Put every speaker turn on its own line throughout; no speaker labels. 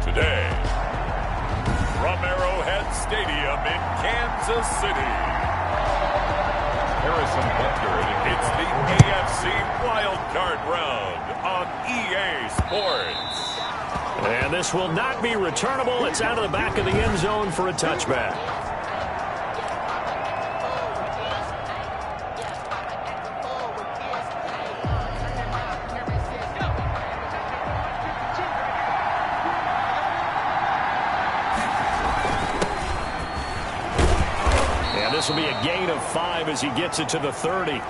Today, from Arrowhead Stadium in Kansas City, Harrison Butker. It's the AFC Wildcard Round on EA Sports.
And this will not be returnable. It's out of the back of the end zone for a touchback. And this will be a gain of 5 as he gets it to the 30.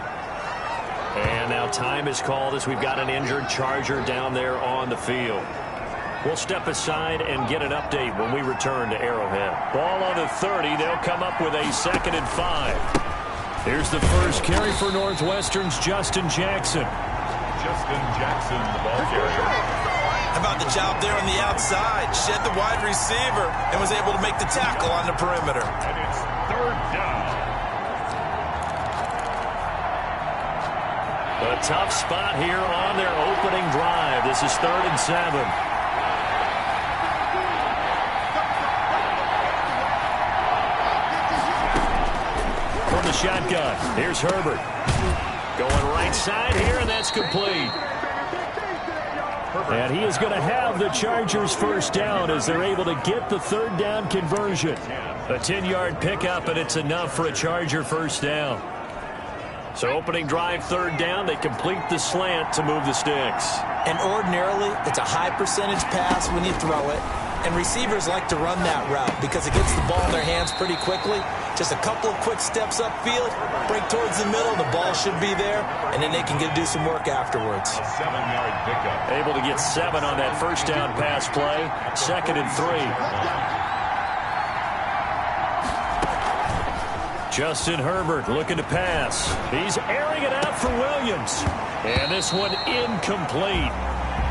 And now time is called as we've got an injured Charger down there on the field. We'll step aside and get an update when we return to Arrowhead. Ball on the 30. They'll come up with a 2nd and 5. Here's the first carry for Northwestern's Justin Jackson.
Justin Jackson, the ball carrier.
How about the job there on the outside? Shed the wide receiver and was able to make the tackle on the perimeter.
And it's 3rd down.
A tough spot here on their opening drive. This is 3rd and 7. From the shotgun, here's Herbert. Going right side here, and that's complete. And he is going to have the Chargers first down as they're able to get the 3rd down conversion. A 10-yard pickup, and it's enough for a Charger first down. So opening drive, 3rd down, they complete the slant to move the sticks.
And ordinarily, it's a high percentage pass when you throw it. And receivers like to run that route because it gets the ball in their hands pretty quickly. Just a couple of quick steps upfield, break towards the middle, the ball should be there, and then they can do some work afterwards.
A 7-yard pickup.
Able to get 7 on that first down pass play. 2nd and 3. Justin Herbert looking to pass. He's airing it out for Williams. And this one incomplete.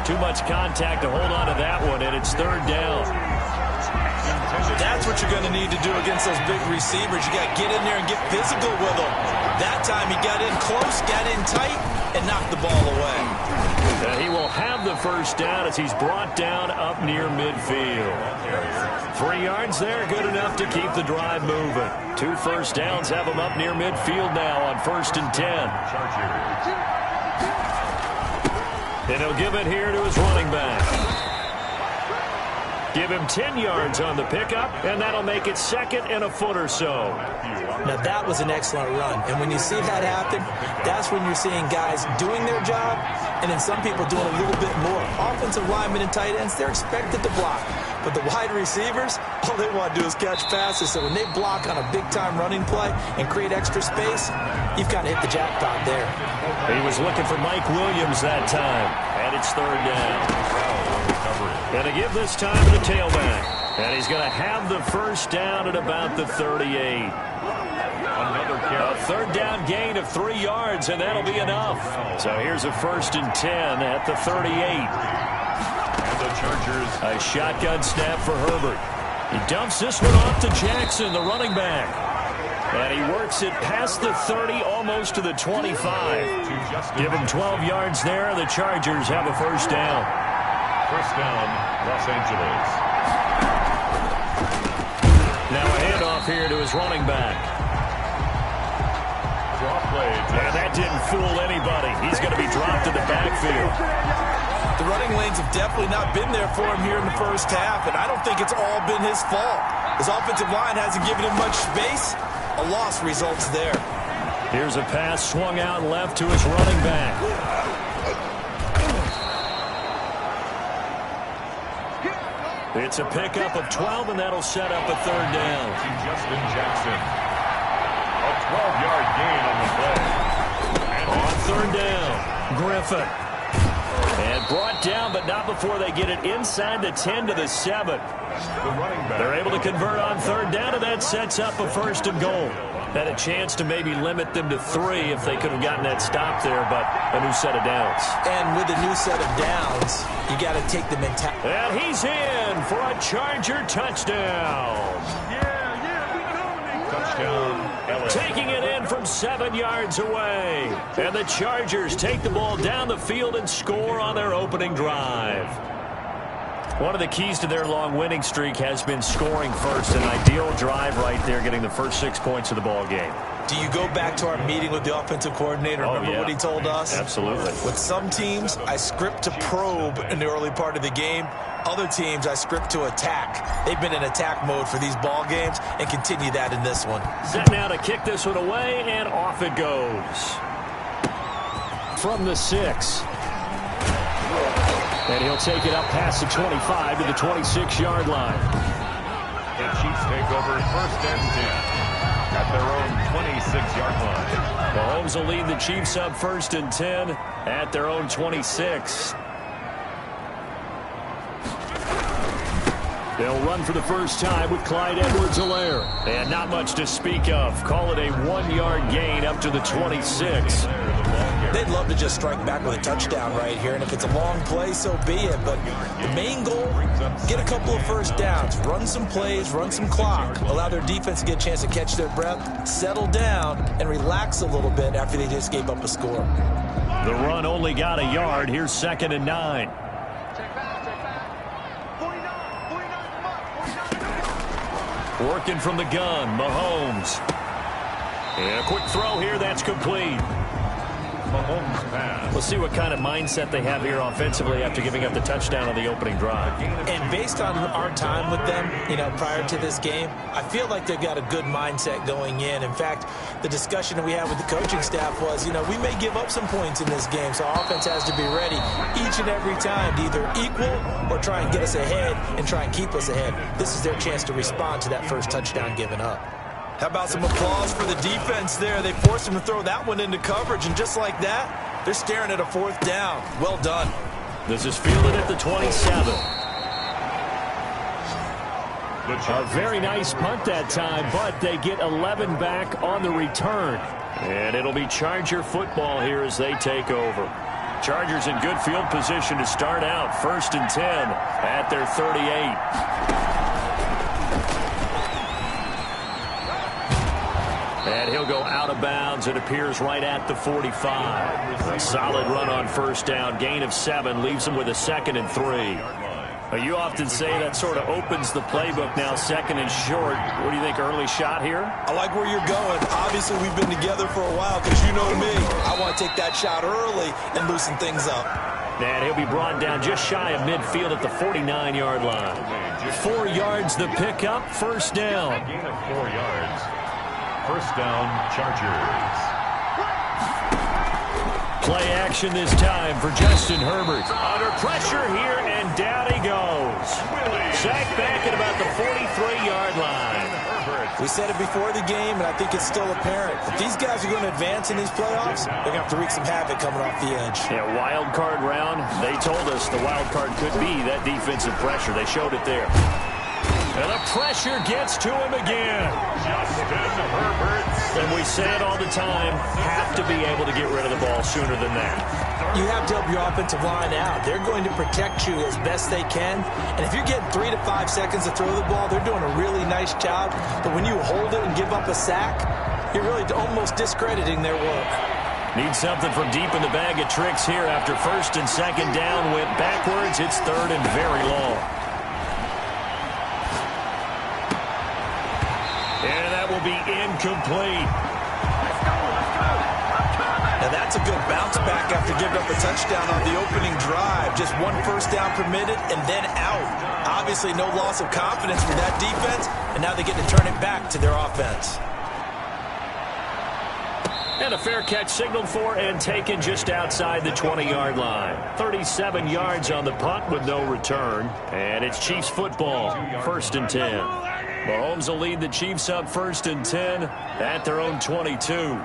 Too much contact to hold on to that one, and it's 3rd down.
That's what you're going to need to do against those big receivers. You got to get in there and get physical with them. That time he got in close, got in tight, and knocked the ball away.
And he will have the first down as he's brought down up near midfield. 3 yards there, good enough to keep the drive moving. 2 first downs have him up near midfield now on 1st and 10. And he'll give it here to his running back. Give him 10 yards on the pickup, and that'll make it 2nd and a foot or so.
Now, that was an excellent run. And when you see that happen, that's when you're seeing guys doing their job and then some people doing a little bit more. Offensive linemen and tight ends, they're expected to block. But the wide receivers, all they want to do is catch passes. So when they block on a big-time running play and create extra space, you've kind of hit the jackpot there.
He was looking for Mike Williams that time, and it's 3rd down. Going to give this time to the tailback. And he's going to have the first down at about the 38. A 3rd down gain of 3 yards, and that'll be enough. So here's a 1st and 10 at the 38.
And the Chargers.
A shotgun snap for Herbert. He dumps this one off to Jackson, the running back. And he works it past the 30, almost to the 25. Give him 12 yards there. The Chargers have a first down.
First down, Los Angeles.
Now a handoff here to his running back.
Draw play.
And that didn't fool anybody. He's going to be dropped in the backfield.
The running lanes have definitely not been there for him here in the first half, and I don't think it's all been his fault. His offensive line hasn't given him much space. A loss results there.
Here's a pass swung out left to his running back. It's a pickup of 12, and that'll set up a 3rd down.
Justin Jackson. A 12-yard gain on the play.
On 3rd down, Griffin. And brought down, but not before they get it inside the 10 to the 7.
The running back.
They're able to convert on 3rd down, and that sets up a 1st and goal. Had a chance to maybe limit them to 3 if they could have gotten that stop there, but a new set of downs.
And with a new set of downs, you got to take the mentality.
And he's in for a Charger touchdown.
Touchdown. touchdown, LA.
Taking it in from 7 yards away. And the Chargers take the ball down the field and score on their opening drive. One of the keys to their long winning streak has been scoring first. An ideal drive right there, getting the first 6 points of the ball game.
Do you go back to our meeting with the offensive coordinator? Remember what he told us?
Absolutely.
With some teams, I script to probe in the early part of the game. Other teams, I script to attack. They've been in attack mode for these ball games and continue that in this one.
Set now to kick this one away, and off it goes. From the 6. And he'll take it up past the 25 to the 26-yard line.
The Chiefs take over first and 10 at their own 26-yard line.
Mahomes will lead the Chiefs up first and 10 at their own 26. They'll run for the first time with Clyde Edwards-Helaire. And not much to speak of. Call it a 1-yard gain up to the 26.
They'd love to just strike back with a touchdown right here, and if it's a long play, so be it. But the main goal, get a couple of first downs, run some plays, run some clock, allow their defense to get a chance to catch their breath, settle down, and relax a little bit after they just gave up a score.
The run only got a yard. Here's 2nd and 9. Working from the gun, Mahomes. And a quick throw here, that's complete.
Mahomes pass.
We'll see what kind of mindset they have here offensively after giving up the touchdown on the opening drive.
And based on our time with them, prior to this game, I feel like they've got a good mindset going in. In fact, the discussion that we had with the coaching staff was, we may give up some points in this game, so our offense has to be ready each and every time to either equal or try and get us ahead and try and keep us ahead. This is their chance to respond to that first touchdown given up. How about some applause for the defense there? They forced him to throw that one into coverage, and just like that, they're staring at a 4th down. Well done.
This is fielded at the 27. A very nice punt that time, but they get 11 back on the return. And it'll be Charger football here as they take over. Chargers in good field position to start out. 1st and 10 at their 38. And he'll go out of bounds. It appears right at the 45. A solid run on first down. Gain of 7 leaves him with a 2nd and 3. You often say that sort of opens the playbook now, 2nd and short. What do you think, early shot here?
I like where you're going. Obviously, we've been together for a while because you know me. I want to take that shot early and loosen things up.
And he'll be brought down just shy of midfield at the 49-yard line. 4 yards the pickup, first down.
A gain of 4 yards. First down, Chargers.
Play action this time for Justin Herbert. Under pressure here, and down he goes. Sacked back at about the 43-yard line.
We said it before the game, and I think it's still apparent. If these guys are going to advance in these playoffs, they're going to have to wreak some havoc coming off the edge.
Yeah, wild card round. They told us the wild card could be that defensive pressure. They showed it there. And the pressure gets to him again.
Justin Herbert.
And we say it all the time, have to be able to get rid of the ball sooner than that.
You have to help your offensive line out. They're going to protect you as best they can. And if you're getting 3 to 5 seconds to throw the ball, they're doing a really nice job. But when you hold it and give up a sack, you're really almost discrediting their work.
Need something from deep in the bag of tricks here after 1st and 2nd down. Went backwards. It's 3rd and very long. And that will be incomplete.
Now that's a good bounce back after giving up a touchdown on the opening drive. Just 1 first down permitted and then out. Obviously no loss of confidence for that defense, and now they get to turn it back to their offense.
And a fair catch signaled for and taken just outside the 20-yard line. 37 yards on the punt with no return. And it's Chiefs football, 1st and 10. Mahomes will lead the Chiefs up 1st and 10 at their own 22.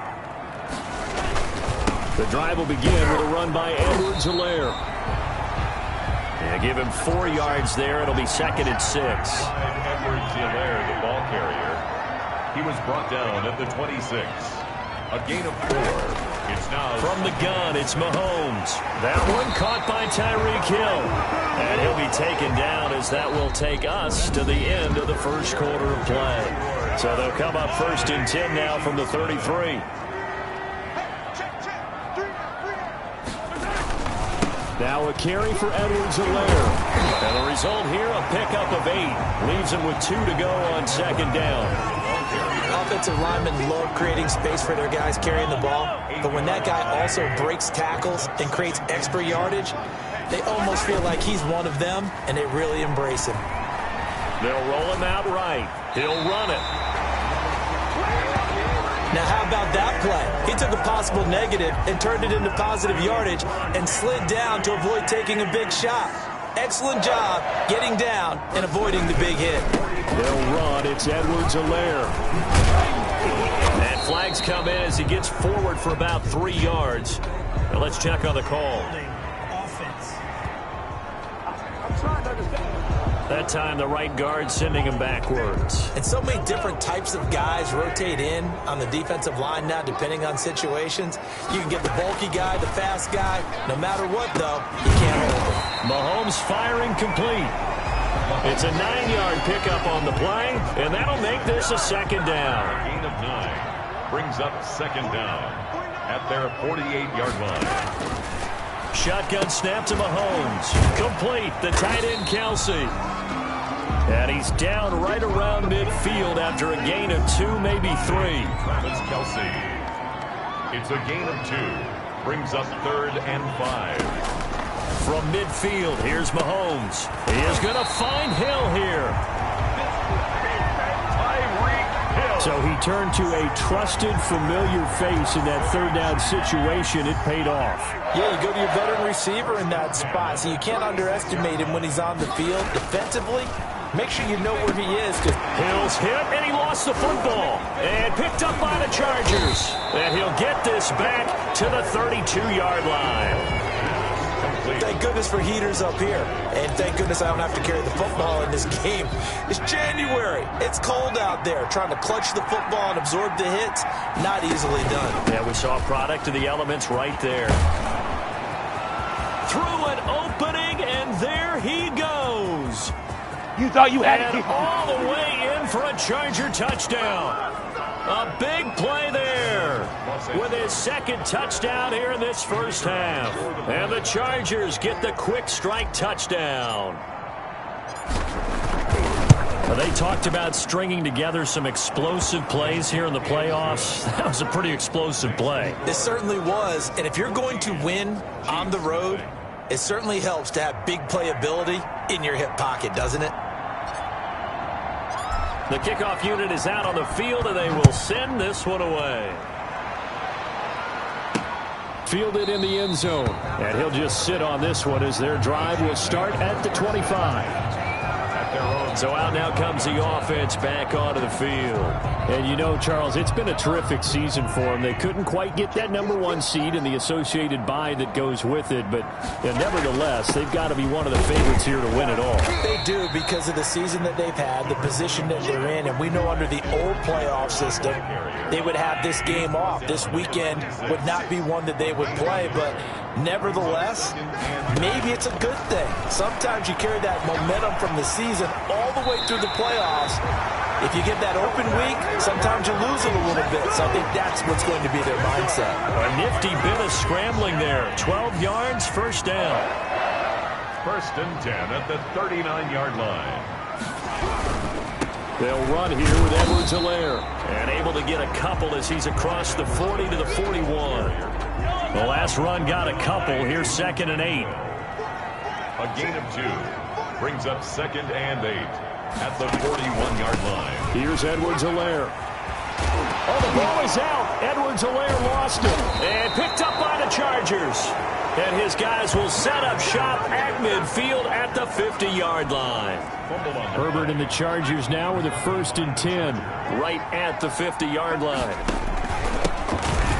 The drive will begin with a run by Edwards-Helaire. And give him 4 yards there. It'll be 2nd and 6.
Edwards-Helaire, the ball carrier. He was brought down at the 26. A gain of 4. It's now
from the gun. It's Mahomes. That one caught by Tyreek Hill. And he'll be taken down as that will take us to the end of the first quarter of play. So they'll come up 1st and 10 now from the 33. Now a carry for Edwards-Helaire. And the result here, a pickup of 8. Leaves him with 2 to go on 2nd down.
Offensive linemen love creating space for their guys carrying the ball. But when that guy also breaks tackles and creates extra yardage, they almost feel like he's one of them, and they really embrace him.
They'll roll him out right. He'll run it.
Now, how about that play? He took a possible negative and turned it into positive yardage and slid down to avoid taking a big shot. Excellent job getting down and avoiding the big hit.
They'll run. It's Edwards-Helaire. And flags come in as he gets forward for about 3 yards. Now let's check on the call. That time, the right guard sending him backwards.
And so many different types of guys rotate in on the defensive line now, depending on situations. You can get the bulky guy, the fast guy. No matter what, though, you can't hold him.
Mahomes firing complete. It's a 9-yard pickup on the play, and that'll make this a 2nd down.
gain of 9. Brings up 2nd down at their 48-yard line.
Shotgun snap to Mahomes. Complete. The tight end, Kelce. And he's down right around midfield after a gain of 2, maybe 3.
Travis Kelce. It's a gain of 2. Brings up 3rd and 5.
From midfield, here's Mahomes. He is going to find Hill here. So he turned to a trusted, familiar face in that 3rd down situation. It paid off.
Yeah, you go to your veteran receiver in that spot, so you can't underestimate him when he's on the field defensively. Make sure you know where he is.
Hill's hit, and he lost the football. And picked up by the Chargers. And he'll get this back to the 32-yard line.
Thank goodness for heaters up here. And thank goodness I don't have to carry the football in this game. It's January. It's cold out there. Trying to clutch the football and absorb the hits, not easily done.
Yeah, we saw a product of the elements right there. Through an opening, and there he goes.
You thought you had
and
it.
all the way in for a Charger touchdown. A big play there with his 2nd touchdown here in this first half. And the Chargers get the quick strike touchdown. Well, they talked about stringing together some explosive plays here in the playoffs. That was a pretty explosive play.
It certainly was. And if you're going to win on the road, it certainly helps to have big playability in your hip pocket, doesn't it?
The kickoff unit is out on the field, and they will send this one away. Fielded in the end zone. And he'll just sit on this one as their drive will start at the 25. So out now comes the offense back onto the field.
And you know, Charles, it's been a terrific season for them. They couldn't quite get that #1 seed and the associated bye that goes with it. But nevertheless, they've got to be one of the favorites here to win it all.
They do, because of the season that they've had, the position that they're in. And we know under the old playoff system, they would have this game off. This weekend would not be one that they would play. But nevertheless, maybe it's a good thing. Sometimes you carry that momentum from the season all the way through the playoffs. If you get that open week, sometimes you lose it a little bit. So I think that's what's going to be their mindset.
A nifty bit of scrambling there. 12 yards, 1st down.
1st and 10 at the 39-yard line.
They'll run here with Edwards-Helaire. And able to get a couple as he's across the 40 to the 41. The last run got a couple. Here's 2nd and 8.
A gain of 2. Brings up 2nd and 8 at the 41-yard line.
Here's Edwards-Helaire.
Oh, the ball is out. Edwards-Helaire lost it. And picked up by the Chargers. And his guys will set up shop at midfield at the 50-yard line.
Herbert and the Chargers now with a 1st and 10.
Right at the 50-yard line.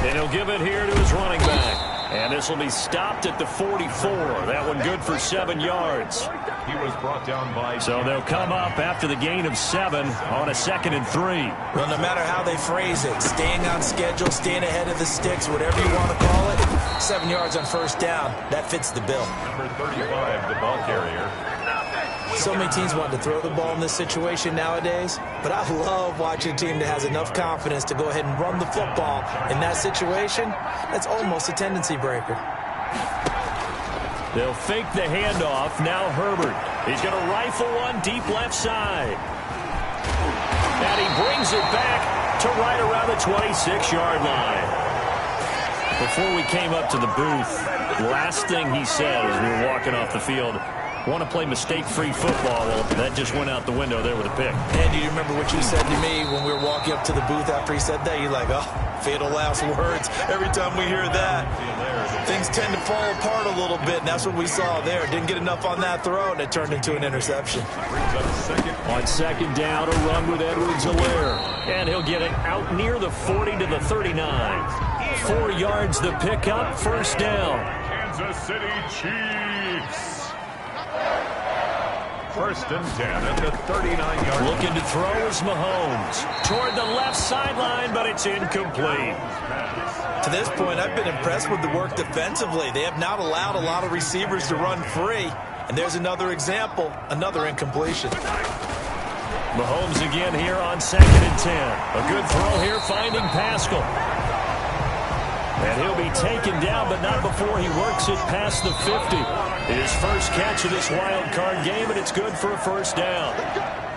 And he'll give it here to his running back. And this will be stopped at the 44. That one good for 7 yards.
He was brought down by...
So they'll come up after the gain of 7 on a 2nd and 3.
Well, no matter how they phrase it, staying on schedule, staying ahead of the sticks, whatever you want to call it, 7 yards on first down, that fits the bill.
Number 35, the ball carrier.
So many teams want to throw the ball in this situation nowadays, but I love watching a team that has enough confidence to go ahead and run the football. In that situation, that's almost a tendency breaker.
They'll fake the handoff. Now Herbert. He's going to rifle one deep left side. And he brings it back to right around the 26-yard line. Before we came up to the booth, last thing he said as we were walking off the field, want to play mistake-free football. Well, that just went out the window there with a pick.
And do you remember what you said to me when we were walking up to the booth after he said that? You're like, oh, fatal last words. Every time we hear that, things tend to fall apart a little bit, and that's what we saw there. Didn't get enough on that throw, and it turned into an interception.
On 2nd down, a run with Edwards-Helaire. And he'll get it out near the 40 to the 39. 4 yards the pickup, first down.
Kansas City Chiefs. 1st and 10 at the 39-yard line.
Looking to throw is Mahomes. Toward the left sideline, but it's incomplete.
To this point, I've been impressed with the work defensively. They have not allowed a lot of receivers to run free. And there's another example, another incompletion.
Mahomes again here on 2nd and 10. A good throw here, finding Pascal. And he'll be taken down, but not before he works it past the 50. His first catch of this wild card game, and it's good for a first down.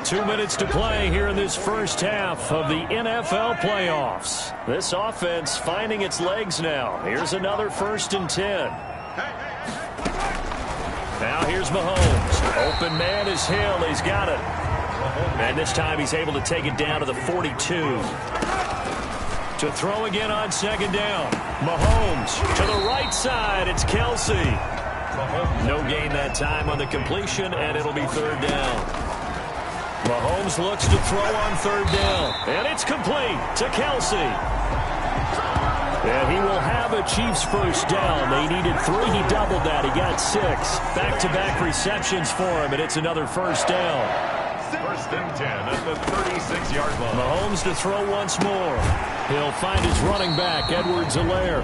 2 minutes to play here in this first half of the NFL playoffs. This offense finding its legs now. Here's another 1st and 10. Now here's Mahomes. Open man is Hill. He's got it. And this time he's able to take it down to the 42. To throw again on 2nd down. Mahomes to the right side. It's Kelsey. No gain that time on the completion, and it'll be 3rd down. Mahomes looks to throw on 3rd down. And it's complete to Kelsey. And he will have a Chiefs first down. They needed 3. He doubled that. He got 6. Back-to-back receptions for him, and it's another first down.
1st and 10 at the 36-yard line.
Mahomes to throw once more. He'll find his running back, Edwards-Helaire.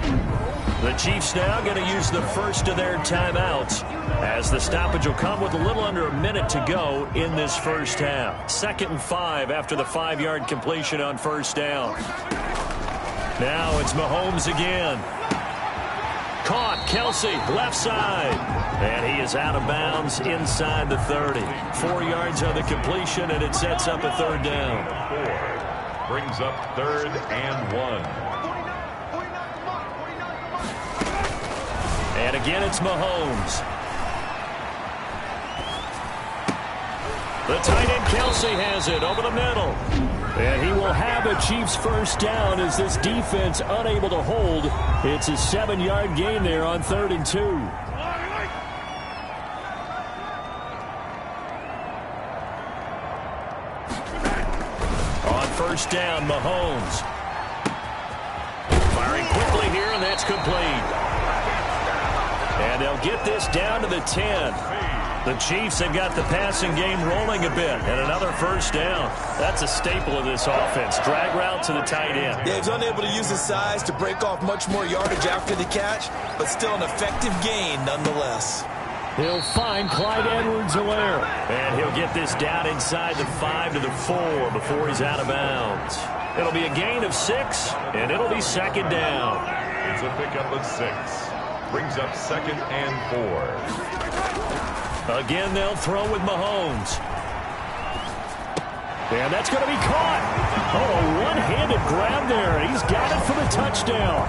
The Chiefs now going to use the first of their timeouts as the stoppage will come with a little under a minute to go in this first half. 2nd and 5 after the 5-yard completion on first down. Now it's Mahomes again. Caught, Kelsey, left side. And he is out of bounds inside the 30. 4 yards on the completion, and it sets up a 3rd down.
4 brings up 3rd and 1.
And again, it's Mahomes. The tight end Kelsey has it over the middle. And he will have a Chiefs first down as this defense unable to hold. It's a 7-yard gain there on 3rd and 2. On first down, Mahomes. Firing quickly here, and that's complete. And they'll get this down to the 10. The Chiefs have got the passing game rolling a bit, and another first down. That's a staple of this offense. Drag route to the tight end.
Yeah, he's unable to use his size to break off much more yardage after the catch, but still an effective gain nonetheless.
He'll find Clyde Edwards-Helaire. And he'll get this down inside the 5 to the 4 before he's out of bounds. It'll be a gain of 6, and it'll be 2nd down.
It's a pickup of 6. Brings up 2nd and 4.
Again, they'll throw with Mahomes. And that's going to be caught. Oh, a one-handed grab there. He's got it for the touchdown.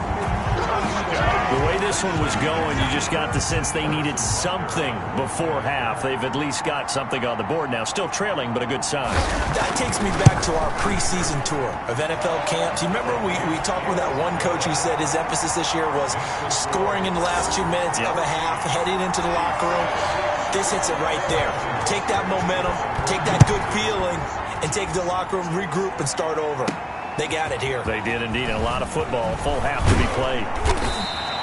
The way this one was going, you just got the sense they needed something before half. They've at least got something on the board now. Still trailing, but a good sign.
That takes me back to our preseason tour of NFL camps. You remember we talked with that one coach who said his emphasis this year was scoring in the last 2 minutes of a half, heading into the locker room. This hits it right there. Take that momentum, take that good feeling, and take the locker room, regroup, and start over. They got it here.
They did indeed. And a lot of football, full half to be played.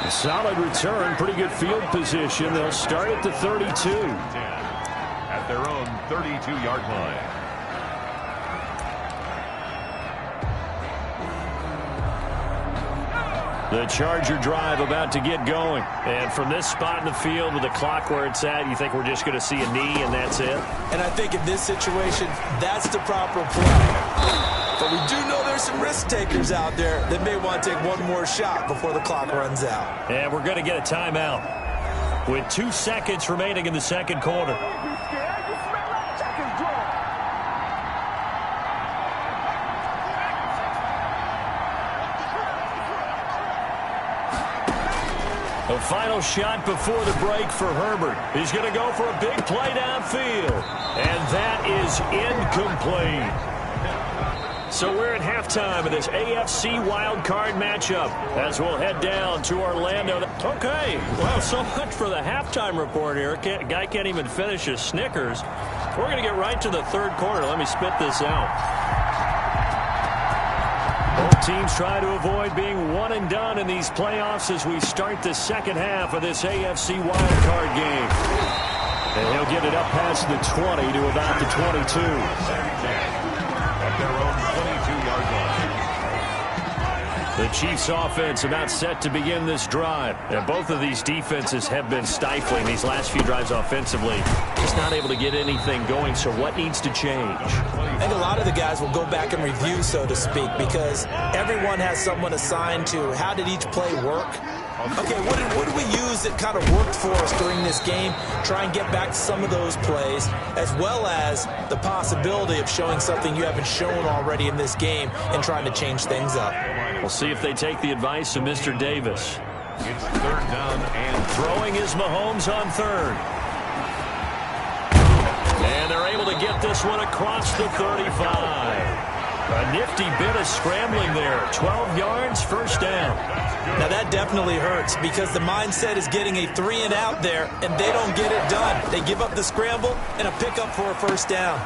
Solid return, pretty good field position. They'll start at the 32.
At their own 32-yard line.
The Charger drive about to get going. And from this spot in the field with the clock where it's at, you think we're just going to see a knee and that's it?
And I think in this situation, that's the proper play. But we do know there's some risk takers out there that may want to take one more shot before the clock runs out.
And we're going to get a timeout with 2 seconds remaining in the second quarter. A final shot before the break for Herbert. He's going to go for a big play downfield. And that is incomplete. So we're at halftime of this AFC wildcard matchup as we'll head down to Orlando. Okay, well, so much for the halftime report here. Guy can't even finish his Snickers. We're going to get right to the third quarter. Let me spit this out. Both teams try to avoid being one and done in these playoffs as we start the second half of this AFC wildcard game. And he'll get it up past the 20 to about the 22.
At their own 22-yard line.
The Chiefs offense about set to begin this drive. And both of these defenses have been stifling these last few drives offensively. Just not able to get anything going, so what needs to change?
I think a lot of the guys will go back and review, so to speak, because everyone has someone assigned to how did each play work. Okay, what did we use that kind of worked for us during this game? Try and get back to some of those plays, as well as the possibility of showing something you haven't shown already in this game and trying to change things up.
We'll see if they take the advice of Mr. Davis.
It's third down and
throwing is Mahomes on third. And they're able to get this one across the 35. A nifty bit of scrambling there. 12 yards, first down.
Now that definitely hurts because the mindset is getting a 3 and out there, and they don't get it done. They give up the scramble and a pickup for a first down.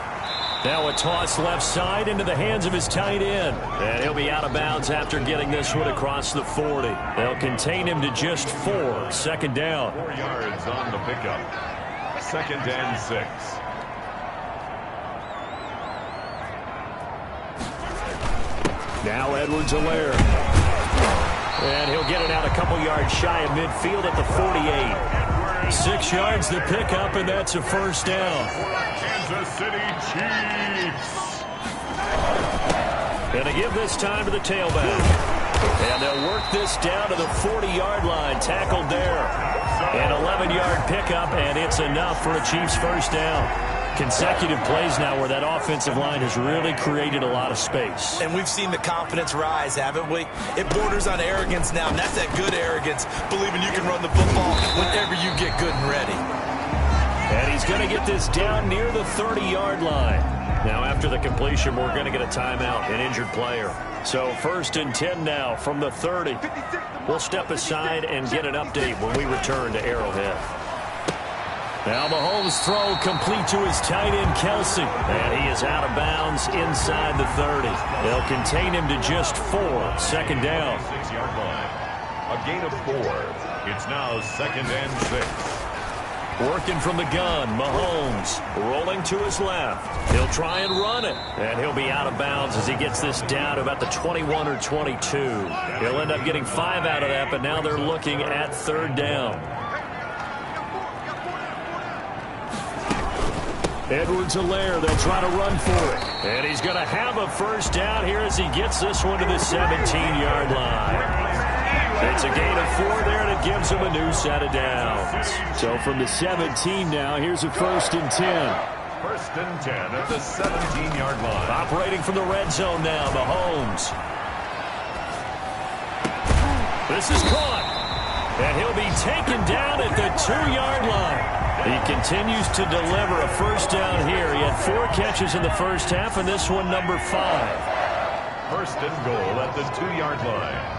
Now a toss left side into the hands of his tight end. And he'll be out of bounds after getting this one across the 40. They'll contain him to just 4. Second down.
4 yards on the pickup. Second and 6.
Now Edwards-Helaire. And he'll get it out a couple yards shy of midfield at the 48. 6 yards the pickup, and that's a first down.
Kansas City Chiefs.
And to give this time to the tailback. And they'll work this down to the 40-yard line. Tackled there. An 11-yard pickup, and it's enough for a Chiefs first down. Consecutive plays now where that offensive line has really created a lot of space.
And we've seen the confidence rise, haven't we? It borders on arrogance now, and that's that good arrogance, believing you can run the football whenever you get good and ready.
And he's going to get this down near the 30-yard line. Now, after the completion, we're going to get a timeout, an injured player. So first and 10 now from the 30. We'll step aside and get an update when we return to Arrowhead. Now Mahomes' throw complete to his tight end, Kelsey. And he is out of bounds inside the 30. They'll contain him to just 4. Second down.
6-yard line. A gain of 4. It's now second and 6.
Working from the gun, Mahomes rolling to his left. He'll try and run it. And he'll be out of bounds as he gets this down to about the 21 or 22. He'll end up getting 5 out of that, but now they're looking at third down. Edwards-Helaire, they'll try to run for it. And he's going to have a first down here as he gets this one to the 17-yard line. It's a gain of 4 there, and it gives him a new set of downs.
So from the 17 now, here's a first and 10.
First and 10 at the 17-yard line.
Operating from the red zone now, Mahomes. This is caught. And he'll be taken down at the 2-yard line. He continues to deliver a first down here. He had 4 catches in the first half, and this one number 5.
First and goal at the 2-yard line.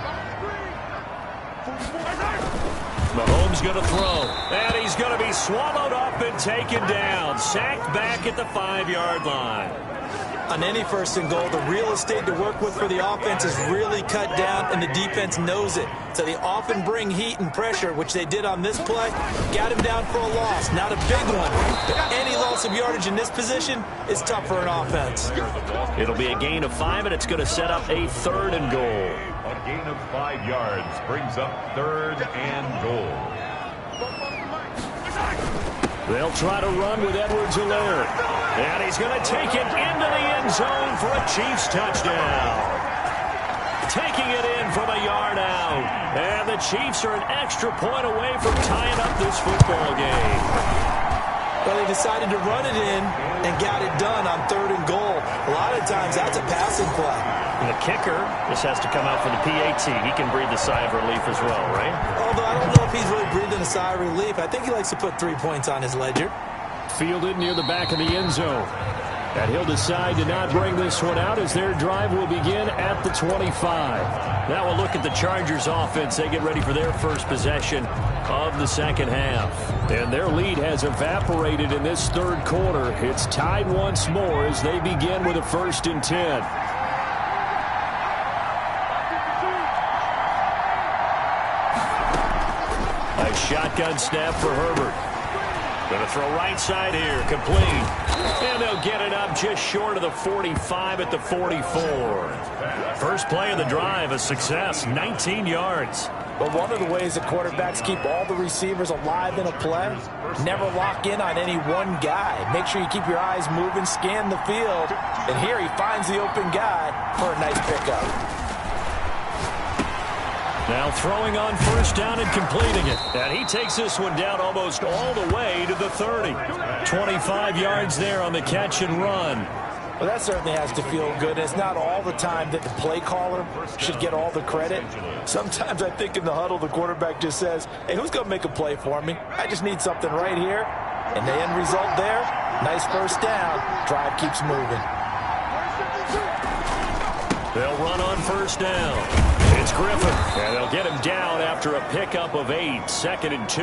Mahomes going to throw, and he's going to be swallowed up and taken down. Sacked back at the 5-yard line.
On any first and goal, the real estate to work with for the offense is really cut down, and the defense knows it. So they often bring heat and pressure, which they did on this play. Got him down for a loss, not a big one. But any loss of yardage in this position is tough for an offense.
It'll be a gain of 5, and it's going to set up a 3rd and goal.
A gain of 5 yards brings up 3rd and goal.
They'll try to run with Edwards-Helaire. And he's going to take it into the end zone for a Chiefs touchdown. Taking it in from a yard out. And the Chiefs are an extra point away from tying up this football game.
Well, they decided to run it in and got it done on 3rd and goal. A lot of times that's a passing play.
And the kicker, this has to come out for the PAT. He can breathe a sigh of relief as well, right?
Although I don't know if he's really breathing a sigh of relief. I think he likes to put 3 points on his ledger.
Fielded near the back of the end zone. And he'll decide to not bring this one out as their drive will begin at the 25.
Now we'll look at the Chargers offense. They get ready for their first possession of the second half.
And their lead has evaporated in this 3rd quarter. It's tied once more as they begin with a 1st and 10.
A shotgun snap for Herbert. Going to throw right side here, complete. And they'll get it up just short of the 45 at the 44. First play of the drive, a success, 19 yards.
But one of the ways that quarterbacks keep all the receivers alive in a play, never lock in on any one guy. Make sure you keep your eyes moving, scan the field. And here he finds the open guy for a nice pickup.
Now throwing on 1st down and completing it. And he takes this one down almost all the way to the 30. 25 yards there on the catch and run.
Well, that certainly has to feel good. It's not all the time that the play caller should get all the credit. Sometimes I think in the huddle, the quarterback just says, hey, who's going to make a play for me? I just need something right here. And the end result there, nice 1st down. Drive keeps moving.
They'll run on 1st down. It's Griffin, and they'll get him down after a pickup of 8, 2nd and 2.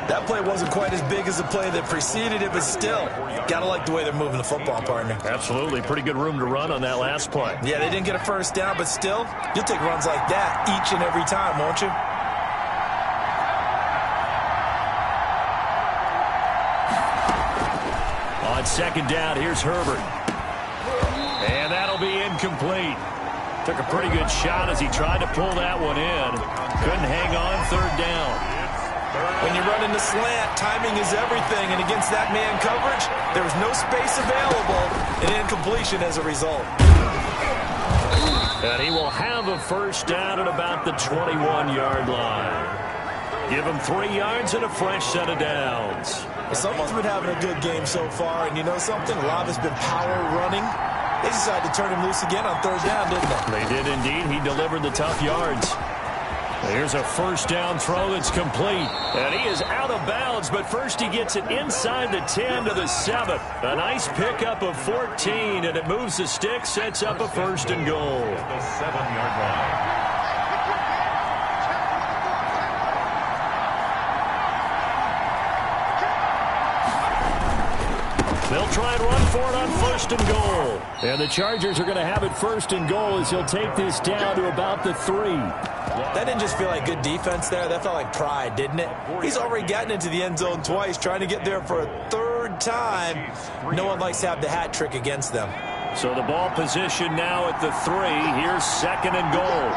That play wasn't quite as big as the play that preceded it, but still, gotta like the way they're moving the football, partner.
Absolutely, pretty good room to run on that last play.
Yeah, they didn't get a 1st down, but still, you'll take runs like that each and every time, won't you?
On 2nd down, here's Herbert. And that'll be incomplete. Took a pretty good shot as he tried to pull that one in. Couldn't hang on 3rd down.
When you run in the slant, timing is everything. And against that man coverage, there was no space available. An incompletion as a result.
And he will have a 1st down at about the 21-yard line. Give him 3 yards and a fresh set of downs.
Someone's been having a good game so far. And you know something? A lot has been power running. They decided to turn him loose again on 3rd down, didn't they?
They did indeed. He delivered the tough yards. Here's a 1st down throw that's complete. And he is out of bounds, but first he gets it inside the 10 to the 7. A nice pickup of 14, and it moves the stick, sets up a 1st and goal.
The 7-yard line.
They'll try and run for it on 1st and goal.
And the Chargers are going to have it 1st and goal as he'll take this down to about the 3.
That didn't just feel like good defense there. That felt like pride, didn't it? He's already gotten into the end zone twice, trying to get there for a 3rd time. No one likes to have the hat trick against them.
So the ball position now at the 3. Here's 2nd and goal.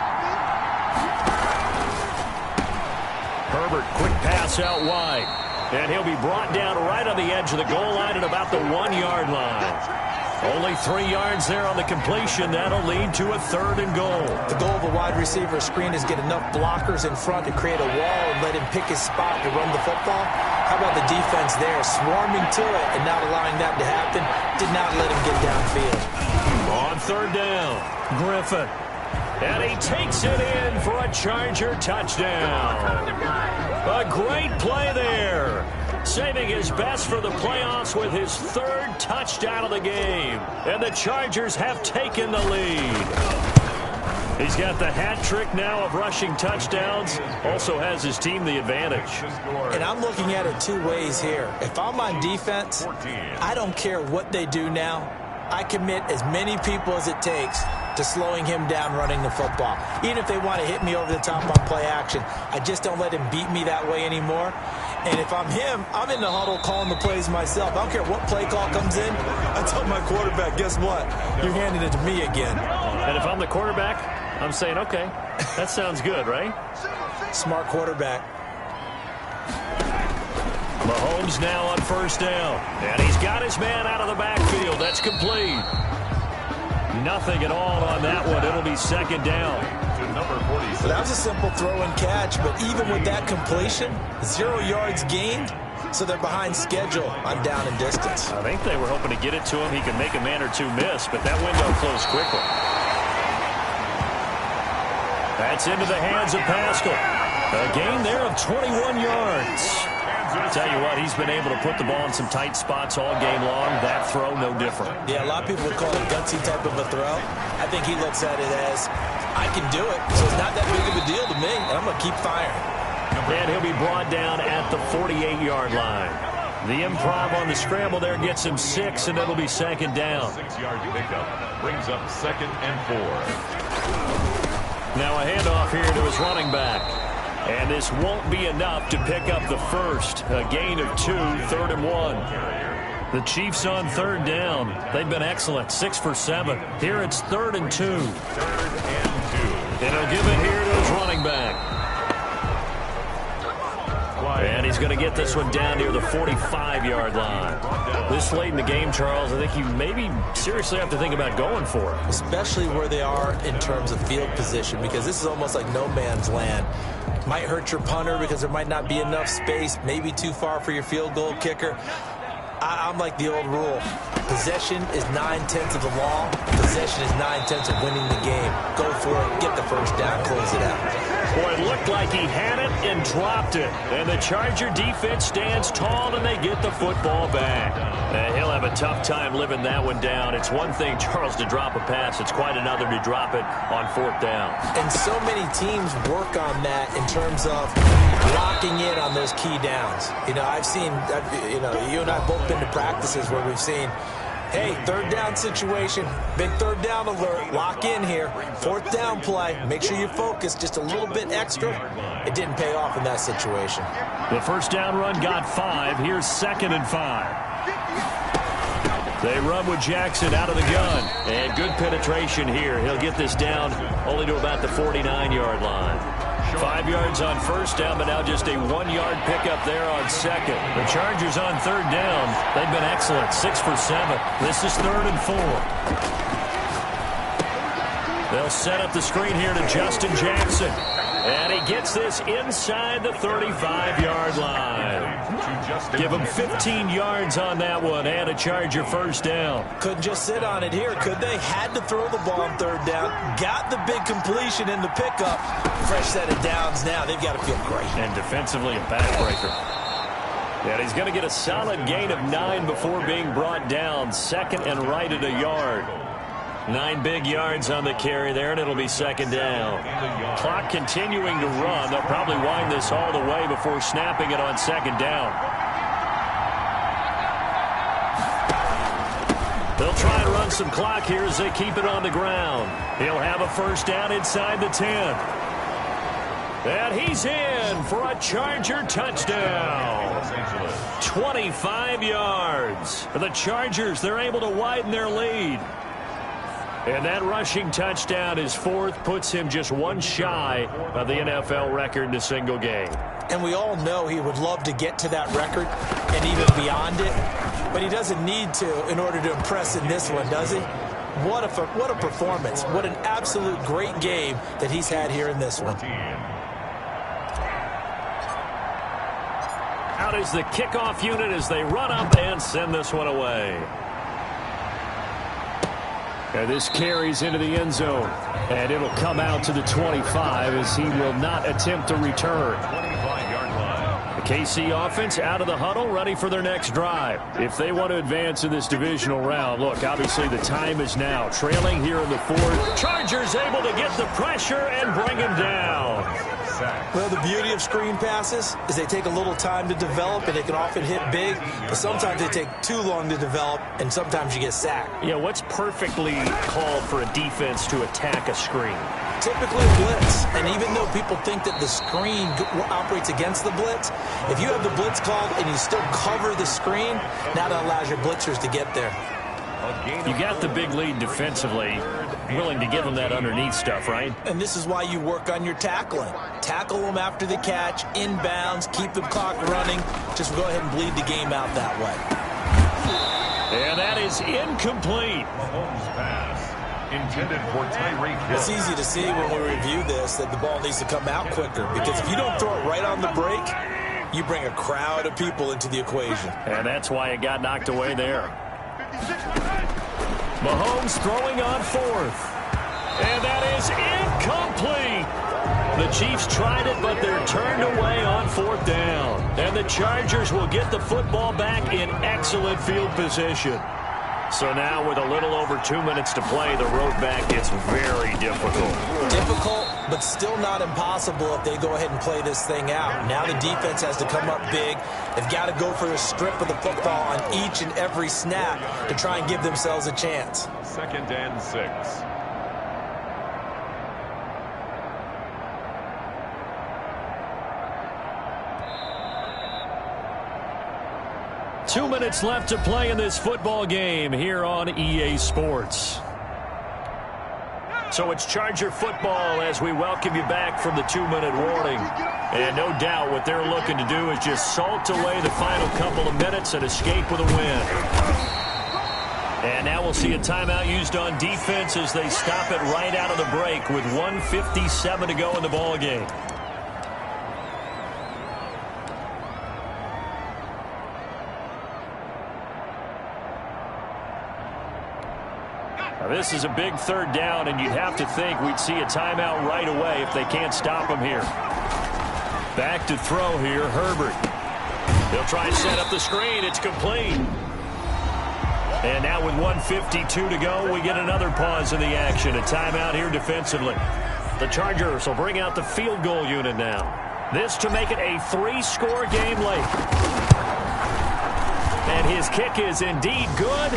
Herbert, quick pass out wide. And he'll be brought down right on the edge of the goal line at about the 1-yard line. Only 3 yards there on the completion. That'll lead to a 3rd and goal.
The goal of a wide receiver screen is get enough blockers in front to create a wall and let him pick his spot to run the football. How about the defense there, swarming to it and not allowing that to happen? Did not let him get downfield.
On 3rd down, Griffin. And he takes it in for a Charger touchdown. A great play there. Saving his best for the playoffs with his 3rd touchdown of the game. And the Chargers have taken the lead. He's got the hat trick now of rushing touchdowns. Also has his team the advantage.
And I'm looking at it 2 ways here. If I'm on defense, I don't care what they do now. I commit as many people as it takes to slowing him down running the football. Even if they want to hit me over the top on play action, I just don't let him beat me that way anymore. And if I'm him, I'm in the huddle calling the plays myself. I don't care what play call comes in. I tell my quarterback, guess what? You're handing it to me again.
And if I'm the quarterback, I'm saying, okay, that sounds good, right?
Smart quarterback.
Mahomes now on first down. And he's got his man out of the backfield. That's complete. Nothing at all on that one. It'll be second down.
So that was a simple throw and catch, but even with that completion, 0 yards gained, so they're behind schedule on down and distance.
I think they were hoping to get it to him. He could make a man or two miss, but that window closed quickly. That's into the hands of Pascal. A gain there of 21 yards. I'll tell you what, he's been able to put the ball in some tight spots all game long. That throw, no different.
Yeah, a lot of people would call it a gutsy type of a throw. I think he looks at it as, I can do it, so it's not that big of a deal to me, and I'm going to keep firing.
And he'll be brought down at the 48-yard line. The improv on the scramble there gets him 6, and it'll be second down.
6-yard pickup brings up 2nd and 4.
Now a handoff here to his running back. And this won't be enough to pick up the first. A gain of 2, 3rd and 1. The Chiefs on third down. They've been excellent, 6 for 7. Here it's 3rd and 2.
3rd and 2.
And he'll give it here to his running back. And he's going to get this one down near the 45-yard line. This late in the game, Charles, I think you maybe seriously have to think about going for it.
Especially where they are in terms of field position, because this is almost like no man's land. Might hurt your punter because there might not be enough space, maybe too far for your field goal kicker. I'm like the old rule. Possession is 9/10 of the law. Possession is 9/10 of winning the game. Go for it, get the first down, close it out.
Boy, it looked like he had it and dropped it. And the Charger defense stands tall, and they get the football back. And he'll have a tough time living that one down. It's one thing, Charles, to drop a pass. It's quite another to drop it on 4th down.
And so many teams work on that in terms of locking in on those key downs. You know, I've seen, you and I have both been to practices where we've seen, hey, 3rd down situation, big 3rd down alert, lock in here, 4th down play, make sure you focus just a little bit extra. It didn't pay off in that situation.
The first down run got 5. Here's 2nd and 5. They run with Jackson out of the gun.
And good penetration here. He'll get this down only to about the 49-yard line.
5 yards on first down, but now just a 1-yard pickup there on 2nd. The Chargers on 3rd down. They've been excellent, 6 for 7. This is 3rd and 4. They'll set up the screen here to Justin Jackson. And he gets this inside the 35-yard line. Give him 15 yards on that one and a Charger first down.
Couldn't just sit on it here, could they? Had to throw the ball on 3rd down. Got the big completion in the pickup. Fresh set of downs now. They've got to feel great.
And defensively a backbreaker. And he's going to get a solid gain of 9 before being brought down. 2nd and right at a yard. 9 big yards on the carry there, and it'll be 2nd down. Clock continuing to run. They'll probably wind this all the way before snapping it on 2nd down. They'll try and run some clock here as they keep it on the ground. He'll have a first down inside the 10. And he's in for a Charger touchdown. 25 yards. For the Chargers, they're able to widen their lead. And that rushing touchdown is 4th, puts him just 1 shy of the NFL record in a single game.
And we all know he would love to get to that record and even beyond it, but he doesn't need to in order to impress in this one, does he? What a performance. What an absolute great game that he's had here in this one.
Out is the kickoff unit as they run up and send this one away. And this carries into the end zone. And it'll come out to the 25 as he will not attempt to return. The KC offense out of the huddle, ready for their next drive. If they want to advance in this divisional round, look, obviously the time is now. Trailing here in the 4th. Chargers able to get the pressure and bring him down.
sack.
Well, the beauty of screen passes is they take a little time to develop, and they can often hit big, but sometimes they take too long to develop, and sometimes you get sacked.
Yeah, what's perfectly called for a defense to attack a screen?
Typically a blitz, and even though people think that the screen operates against the blitz, if you have the blitz called and you still cover the screen, now that allows your blitzers to get there.
You got the big lead defensively, willing to give them that underneath stuff, right?
And this is why you work on your tackling. Tackle them after the catch, inbounds, keep the clock running. Just go ahead and bleed the game out that way.
And that is incomplete.
Mahomes pass intended for Tyreek Hill.
It's easy to see when we review this that the ball needs to come out quicker, because if you don't throw it right on the break, you bring a crowd of people into the equation.
And that's why it got knocked away there. Mahomes throwing on fourth. And that is incomplete. The Chiefs tried it, but they're turned away on fourth down. And the Chargers will get the football back in excellent field position. So now with a little over 2 minutes to play, the road back gets very difficult.
Difficult, but still not impossible if they go ahead and play this thing out. Now the defense has to come up big. They've got to go for a strip of the football on each and every snap to try and give themselves a chance.
2nd and 6.
2 minutes left to play in this football game here on EA Sports. So it's Charger football as we welcome you back from the 2-minute warning. And no doubt what they're looking to do is just salt away the final couple of minutes and escape with a win. And now we'll see a timeout used on defense as they stop it right out of the break with 1:57 to go in the ball game. Now this is a big 3rd down, and you'd have to think we'd see a timeout right away if they can't stop him here. Back to throw here, Herbert. They'll try and set up the screen. It's complete. And now with 1:52 to go, we get another pause in the action. A timeout here defensively. The Chargers will bring out the field goal unit now. This to make it a 3-score game late. And his kick is indeed good.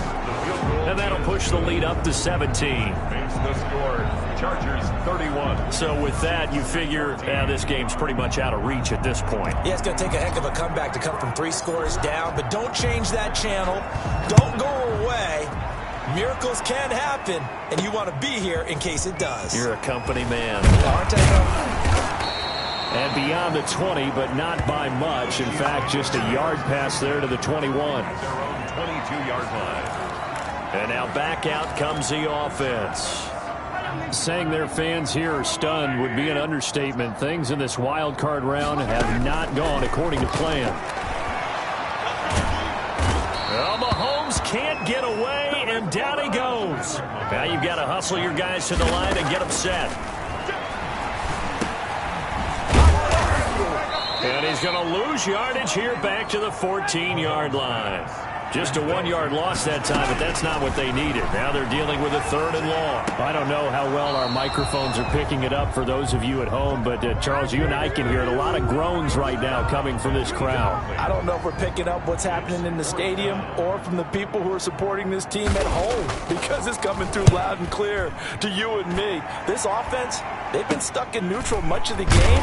And that'll push the lead up to 17.
Makes the score. Chargers 31.
So with that, you figure this game's pretty much out of reach at this point.
Yeah, it's going to take a heck of a comeback to come from 3 scores down, but don't change that channel. Don't go away. Miracles can happen, and you want to be here in case it does.
You're a company man.
Aren't I?
And beyond the 20, but not by much. In fact, just a yard pass there to the 21.
Their own 22-yard line.
And now back out comes the offense. Saying their fans here are stunned would be an understatement. Things in this wild card round have not gone according to plan. Well, Mahomes can't get away, and down he goes. Now you've got to hustle your guys to the line and get them set. And he's going to lose yardage here back to the 14-yard line. Just a 1-yard loss that time, but that's not what they needed. Now they're dealing with a 3rd and long. I don't know how well our microphones are picking it up for those of you at home, but Charles, you and I can hear it. A lot of groans right now coming from this crowd.
I don't know if we're picking up what's happening in the stadium or from the people who are supporting this team at home, because it's coming through loud and clear to you and me. This offense, they've been stuck in neutral much of the game,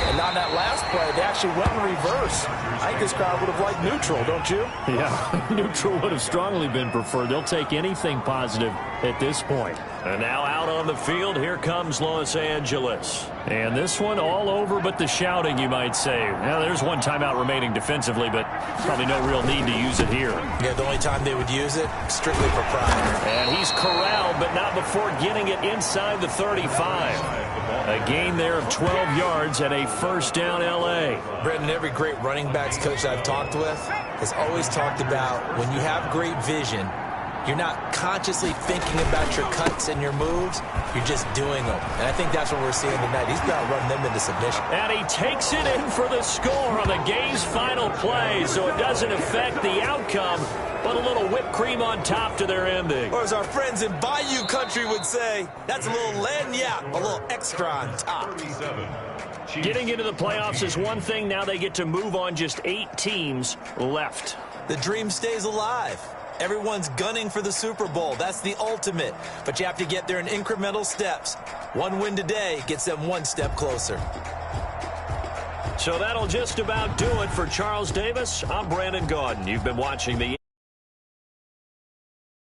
and on that last play, they actually went in reverse. I think this crowd would have liked neutral, don't you?
Yeah. Neutral would have strongly been preferred. They'll take anything positive at this point. And now out on the field, here comes Los Angeles. And this one all over but the shouting, you might say. Now, there's one timeout remaining defensively, but probably no real need to use it here.
Yeah, the only time they would use it, strictly for pride.
And he's corralled, but not before getting it inside the 35. A gain there of 12 yards and a 1st down L.A.
Brendan, every great running backs coach I've talked with has always talked about when you have great vision, you're not consciously thinking about your cuts and your moves. You're just doing them. And I think that's what we're seeing tonight. He's about running them into submission.
And he takes it in for the score on the game's final play, so it doesn't affect the outcome, but a little whipped cream on top to their ending.
Or as our friends in Bayou Country would say, that's a little lagniappe, a little extra on top.
37.
Getting into the playoffs is one thing. Now they get to move on. Just 8 teams left.
The dream stays alive. Everyone's gunning for the Super Bowl. That's the ultimate. But you have to get there in incremental steps. One win today gets them one step closer.
So that'll just about do it for Charles Davis. I'm Brandon Gaudin. You've been watching the